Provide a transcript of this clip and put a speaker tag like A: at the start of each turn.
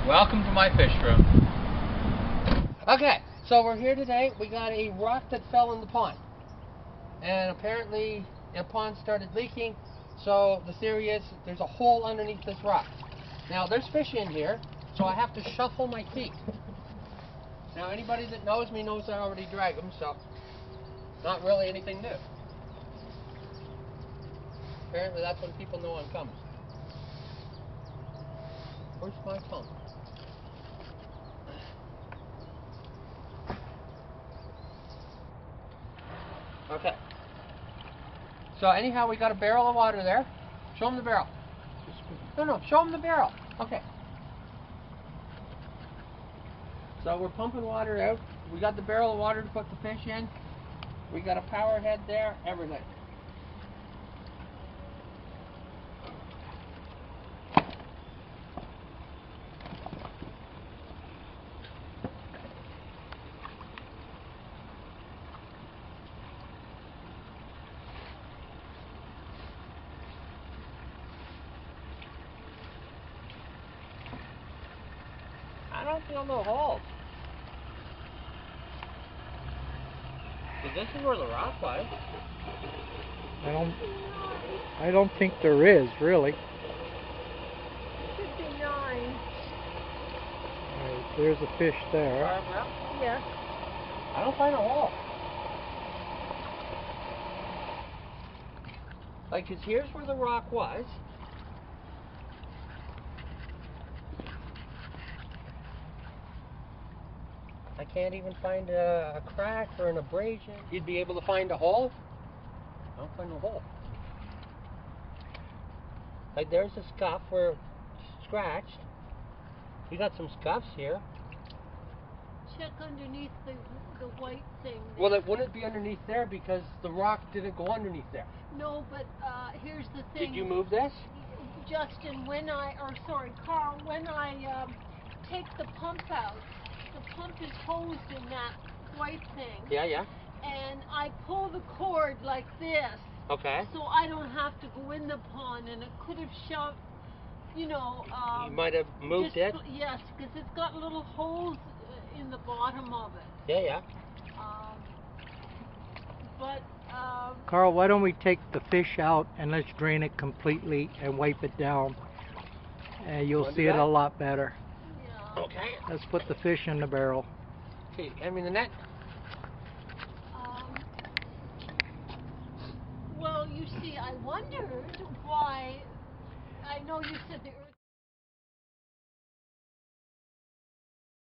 A: Welcome to my fish room. Okay, so we're here today. We got a rock that fell in the pond. And apparently the pond started leaking. So the theory is there's a hole underneath this rock. Now there's fish in here, so I have to shuffle my feet. Now anybody that knows me knows I already drag them, so not really anything new. Apparently that's when people know I'm coming. Where's my phone? Okay. So anyhow, we got a barrel of water there. Show them the barrel. No, show them the barrel. Okay. So we're pumping water out. We got the barrel of water to put the fish in. We got a power head there, everything. I don't feel no holes. But this is where the rock was.
B: I don't think there is, really.
C: Should be 9.
B: Alright, there's a fish there.
C: Yes.
A: I don't find a hole. Like, 'cause here's where the rock was. I can't even find a crack or an abrasion. You'd be able to find a hole? I don't find a hole. Like, there's a scuff where it's scratched. We got some scuffs here.
C: Check underneath the white thing.
A: Well, it wouldn't be underneath there because the rock didn't go underneath there.
C: No, but here's the thing.
A: Did you move this?
C: Justin, Carl, when I take the pump out, the pump is hosed in that white thing.
A: Yeah.
C: And I pull the cord like this.
A: Okay.
C: So I don't have to go in the pond, and it could have shoved, you
A: might have moved it?
C: Yes, because it's got little holes in the bottom of it.
A: Yeah.
B: Carl, why don't we take the fish out and let's drain it completely and wipe it down, and you'll see it a lot better.
C: Yeah.
A: Okay.
B: Let's put the fish in the barrel.
A: Okay, hand me the net.
C: Well, you see, I wondered why. I know you said the earth